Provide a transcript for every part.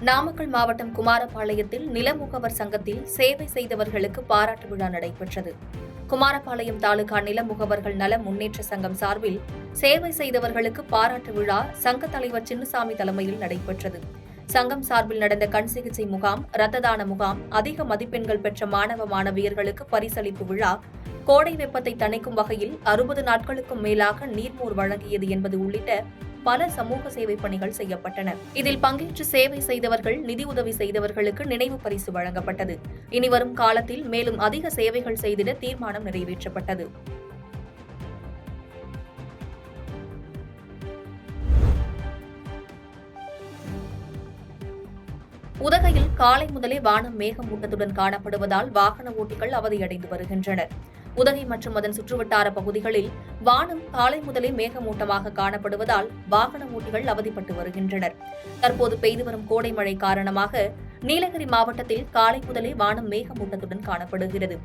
நாமக்கல் மாவட்டம் குமாரபாளையத்தில் நிலமுகவர் சங்கத்தில் சேவை செய்தவர்களுக்கு பாராட்டு விழா நடைபெற்றது. குமாரபாளையம் தாலுகா நிலமுகவர்கள் நல முன்னேற்ற சங்கம் சார்பில் சேவை செய்தவர்களுக்கு பாராட்டு விழா சங்க தலைவர் சின்னசாமி தலைமையில் நடைபெற்றது. சங்கம் சார்பில் நடந்த கண் சிகிச்சை முகாம், இரத்த தான முகாம், அதிக மதிப்பெண்கள் பெற்ற மாணவ மாணவியர்களுக்கு பரிசளிப்பு விழா, கோடை வெப்பத்தை தணிக்கும் வகையில் 60 நாட்களுக்கும் மேலாக நீர்மோர் வழங்கியது என்பது உள்ளிட்ட பல சமூக சேவை பணிகள் செய்யப்பட்டன. இதில் பங்கேற்று சேவை செய்தவர்கள், நிதியுதவி செய்தவர்களுக்கு நினைவு பரிசு வழங்கப்பட்டது. இனிவரும் காலத்தில் மேலும் அதிக சேவைகள் செய்திட தீர்மானம் நிறைவேற்றப்பட்டது. உதகையில் காலை முதலே வானம் மேகமூட்டத்துடன் காணப்படுவதால் வாகன ஓட்டிகள் அவதியடைந்து வருகின்றனர். உதகை மற்றும் அதன் சுற்றுவட்டார பகுதிகளில் வானம் காலை முதலே மேகமூட்டமாக காணப்படுவதால் வாகன ஓட்டிகள் அவதிப்பட்டு வருகின்றனர். தற்போது பெய்து வரும் கோடை மழை காரணமாக நீலகிரி மாவட்டத்தில் காலை முதலே வானம் மேகமூட்டத்துடன் காணப்படுகிறது.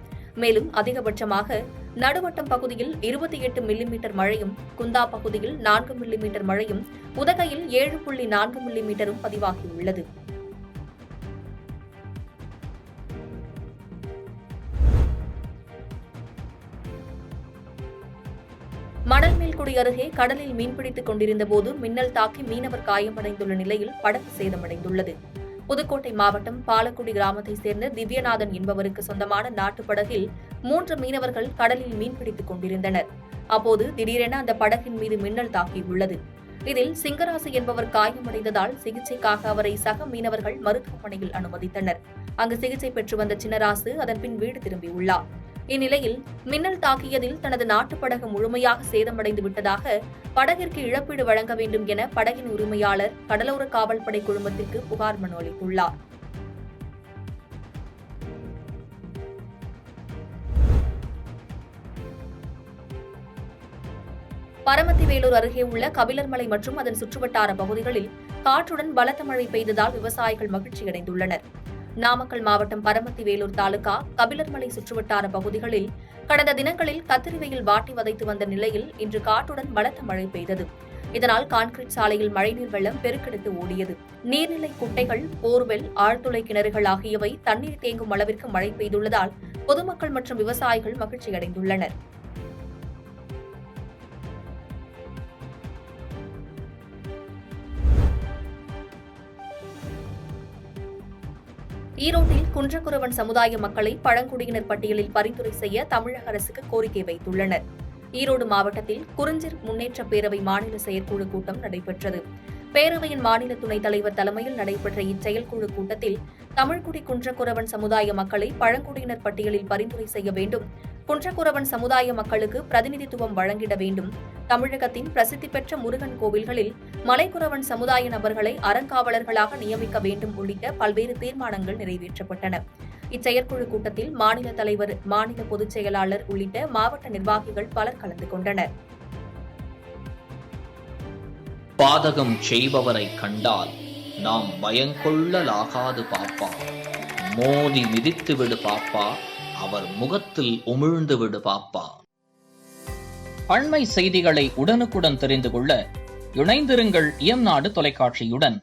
மேலும் அதிகபட்சமாக நடுவட்டம் பகுதியில் 28 மில்லிமீட்டர் மழையும், குந்தா பகுதியில் 4 மில்லிமீட்டர் மழையும், உதகையில் 7.4 மில்லிமீட்டரும் பதிவாகியுள்ளது. மணல்மேல்குடி அருகே கடலில் மீன்பிடித்துக் கொண்டிருந்தபோது மின்னல் தாக்கி மீனவர் காயமடைந்துள்ள நிலையில் படகு சேதமடைந்துள்ளது. புதுக்கோட்டை மாவட்டம் பாலக்குடி கிராமத்தைச் சேர்ந்த திவ்யநாதன் என்பவருக்கு சொந்தமான நாட்டுப் படகில் 3 மீனவர்கள் கடலில் மீன்பிடித்துக் கொண்டிருந்தனர். அப்போது திடீரென அந்த படகின் மீது மின்னல் தாக்கியுள்ளது. இதில் சிங்கராசு என்பவர் காயமடைந்ததால் சிகிச்சைக்காக அவரை சக மீனவர்கள் மருத்துவமனையில் அனுமதித்தனர். அங்கு சிகிச்சை பெற்று வந்த சின்னராசு அதன்பின் வீடு திரும்பியுள்ளார். இந்நிலையில் மின்னல் தாக்கியதில் தனது நாட்டுப் படகு முழுமையாக சேதமடைந்து விட்டதாக, படகிற்கு இழப்பீடு வழங்க வேண்டும் என படகின் உரிமையாளர் கடலோர காவல்படை குழுமத்திற்கு புகார் மனு அளித்துள்ளார். பரமத்திவேலூர் அருகே உள்ள கபிலர்மலை மற்றும் அதன் சுற்றுவட்டார பகுதிகளில் காற்றுடன் பலத்த மழை பெய்ததால் விவசாயிகள் மகிழ்ச்சியடைந்துள்ளனர். நாமக்கல் மாவட்டம் பரமத்திவேலூர் தாலுகா கபிலர்மலை சுற்றுவட்டார பகுதிகளில் கடந்த தினங்களில் கத்திரி வெயில் வாட்டி வதைத்து வந்த நிலையில் இன்று காற்றுடன் பலத்த மழை பெய்தது. இதனால் கான்கிரீட் சாலையில் மழைநீர் வெள்ளம் பெருக்கெடுத்து ஓடியது. நீர்நிலை குட்டைகள், போர்வெல், ஆழ்துளை கிணறுகள் ஆகியவை தண்ணீர் தேங்கும் அளவிற்கு மழை பெய்துள்ளதால் பொதுமக்கள் மற்றும் விவசாயிகள் மகிழ்ச்சியடைந்துள்ளனர். ஈரோட்டில் குன்றக்குறவன் சமுதாய மக்களை பழங்குடியினர் பட்டியலில் பரிந்துரை செய்ய தமிழக அரசுக்கு கோரிக்கை வைத்துள்ளனர். ஈரோடு மாவட்டத்தில் குறிஞ்சிர் முன்னேற்ற பேரவை மாநில செயற்குழு கூட்டம் நடைபெற்றது. பேரவையின் மாநில துணைத் தலைவர் தலைமையில் நடைபெற்ற இச்செயற்குழு கூட்டத்தில் தமிழ்குடி குன்றக்குறவன் சமுதாய மக்களை பழங்குடியினர் பட்டியலில் பரிந்துரை செய்ய வேண்டும், குன்றக்குறவன் சமுதாய மக்களுக்கு பிரதிநிதித்துவம் வழங்கிட வேண்டும், தமிழகத்தின் பிரசித்தி பெற்ற முருகன் கோவில்களில் மலைக்குறவன் சமுதாய நபர்களை அறங்காவலர்களாக நியமிக்க வேண்டும் உள்ளிட்ட பல்வேறு தீர்மானங்கள் நிறைவேற்றப்பட்டன. இச்செயற்குழு கூட்டத்தில் மாநில தலைவர், மாநில பொதுச் செயலாளர் உள்ளிட்ட மாவட்ட நிர்வாகிகள் பலர் கலந்து கொண்டனர். பாதகம் செய்பவரை கண்டால் நாம் பயங்கொள்ளலாகாது பாப்பா, மோதி மிதித்து விடு பாப்பா, அவர் முகத்தில் உமிழ்ந்து விடு பாப்பா. அண்மை செய்திகளை உடனுக்குடன் தெரிந்து கொள்ள இணைந்திருங்கள் இயம்நாடு தொலைக்காட்சியுடன்.